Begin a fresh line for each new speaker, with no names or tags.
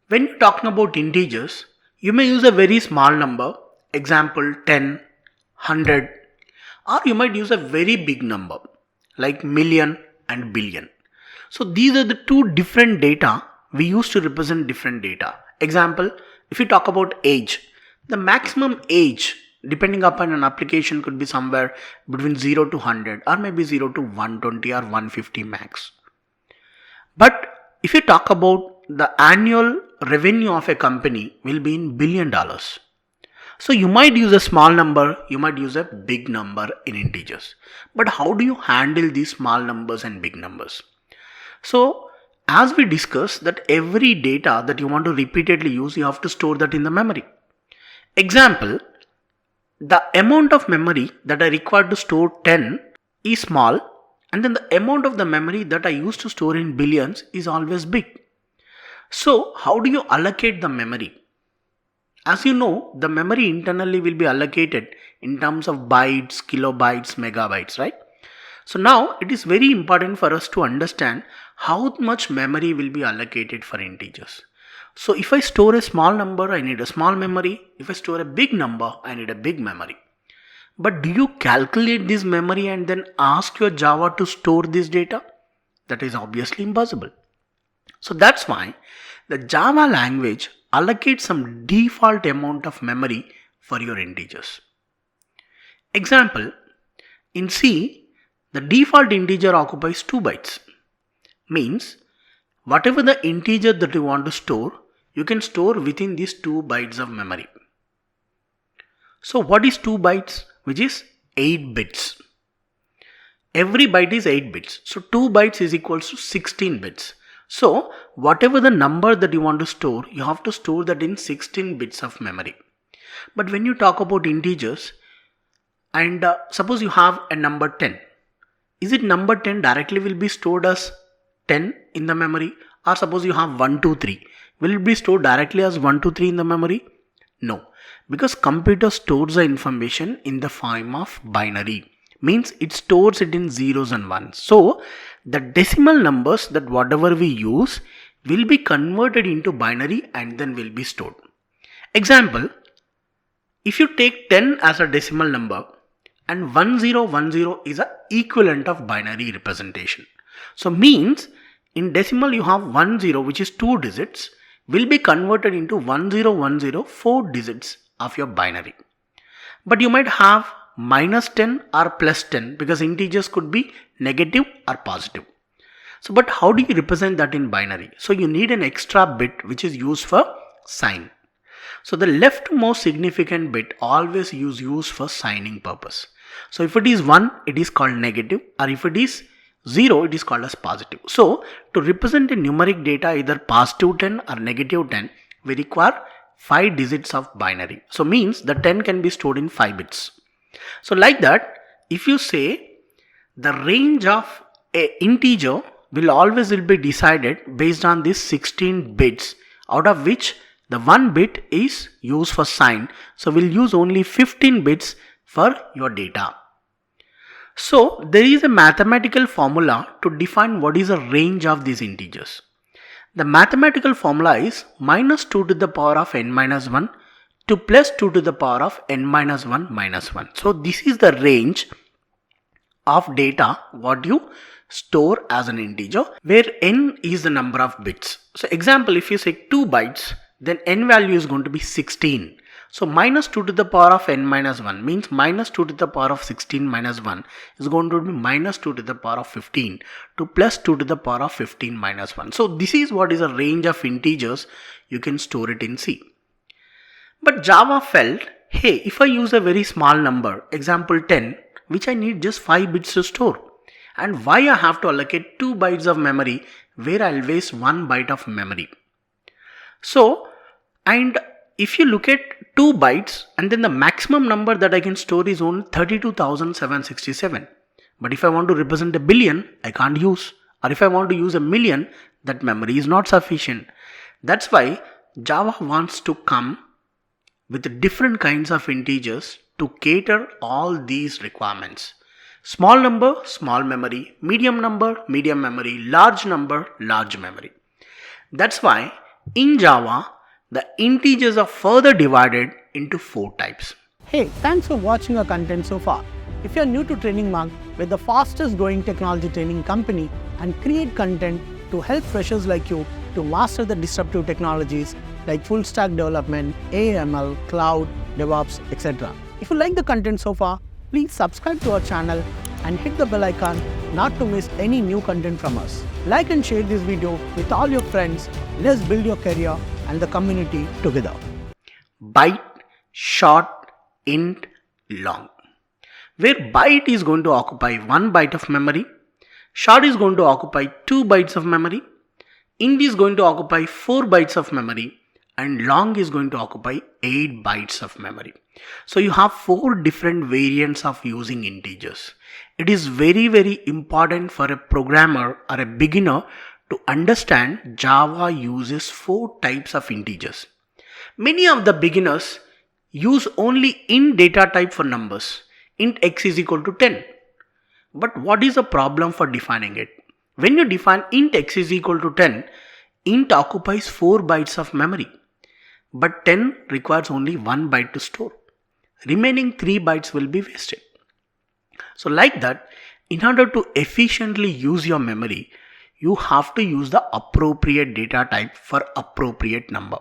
When you're talking about integers, you may use a very small number, example 10, 100, or you might use a very big number like million and billion. So these are the two different data we use to represent different data. Example, if you talk about age, the maximum age depending upon an application could be somewhere between 0 to 100 or maybe 0 to 120 or 150 max. But if you talk about the annual revenue of a company will be in $1 billion. So you might use a small number, you might use a big number in integers. But how do you handle these small numbers and big numbers? So as we discussed that every data that you want to repeatedly use, you have to store that in the memory. Example, the amount of memory that I require to store 10 is small, and then the amount of the memory that I used to store in billions is always big. So how do you allocate the memory? As you know, the memory internally will be allocated in terms of bytes, kilobytes, megabytes, right? So now it is very important for us to understand how much memory will be allocated for integers. So if I store a small number, I need a small memory. If I store a big number, I need a big memory. But do you calculate this memory and then ask your Java to store this data? That is obviously impossible. So that's why the Java language allocates some default amount of memory for your integers. Example, in C, the default integer occupies 2 bytes. Means, whatever the integer that you want to store, you can store within these 2 bytes of memory. So what is 2 bytes? Which is 8 bits. Every byte is 8 bits. So 2 bytes is equals to 16 bits. So whatever the number that you want to store, you have to store that in 16 bits of memory. But when you talk about integers, and suppose you have a number 10, is it number 10 directly will be stored as 10 in the memory? Or suppose you have 1, 2, 3, will it be stored directly as 1, 2, 3 in the memory? No, because computer stores the information in the form of binary. Means it stores it in zeros and ones. So the decimal numbers that whatever we use will be converted into binary and then will be stored. Example, if you take 10 as a decimal number and 1010 is an equivalent of binary representation. So means in decimal you have 10 which is 2 digits will be converted into 1010 4 digits of your binary. But you might have minus 10 or plus 10 because integers could be negative or positive. So but how do you represent that in binary? So you need an extra bit which is used for sign. So the leftmost significant bit always used for signing purpose. So if it is 1, it is called negative, or if it is 0, it is called as positive. So to represent a numeric data either positive 10 or negative 10, we require 5 digits of binary. So means the 10 can be stored in 5 bits. So like that, if you say the range of a integer will be decided based on these 16 bits, out of which the 1 bit is used for sign. So we'll use only 15 bits for your data. So there is a mathematical formula to define what is the range of these integers. The mathematical formula is minus 2 to the power of n minus 1 to plus 2 to the power of n minus 1 minus 1. So this is the range of data what you store as an integer, where n is the number of bits. So example, if you say 2 bytes, then n value is going to be 16. So minus 2 to the power of n minus 1 means minus 2 to the power of 16 minus 1 is going to be minus 2 to the power of 15 to plus 2 to the power of 15 minus 1. So this is what is a range of integers you can store it in C. But Java felt, hey, if I use a very small number, example 10, which I need just 5 bits to store, and why I have to allocate 2 bytes of memory where I'll waste 1 byte of memory. So, and if you look at 2 bytes and then the maximum number that I can store is only 32,767. But if I want to represent a billion, I can't use. Or if I want to use a million, that memory is not sufficient. That's why Java wants to come with different kinds of integers to cater all these requirements. Small number, small memory, medium number, medium memory, large number, large memory. That's why In Java, the integers are further divided into 4 types.
Hey, thanks for watching our content so far. If you're new to Training Mark, we're the fastest growing technology training company and create content to help freshers like you to master the disruptive technologies like full stack development, AML, cloud, DevOps, etc. If you like the content so far, please subscribe to our channel and hit the bell icon not to miss any new content from us. Like and share this video with all your friends. Let's build your career and the community together.
Byte, short, int, long. Where byte is going to occupy 1 byte of memory, short is going to occupy 2 bytes of memory, int is going to occupy 4 bytes of memory, and long is going to occupy 8 bytes of memory. So you have 4 different variants of using integers. It is very important for a programmer or a beginner to understand Java uses 4 types of integers. Many of the beginners use only int data type for numbers. Int x is equal to 10. But what is the problem for defining it? When you define int x is equal to 10, int occupies 4 bytes of memory. But 10 requires only 1 byte to store. Remaining 3 bytes will be wasted. So like that, in order to efficiently use your memory, you have to use the appropriate data type for appropriate number.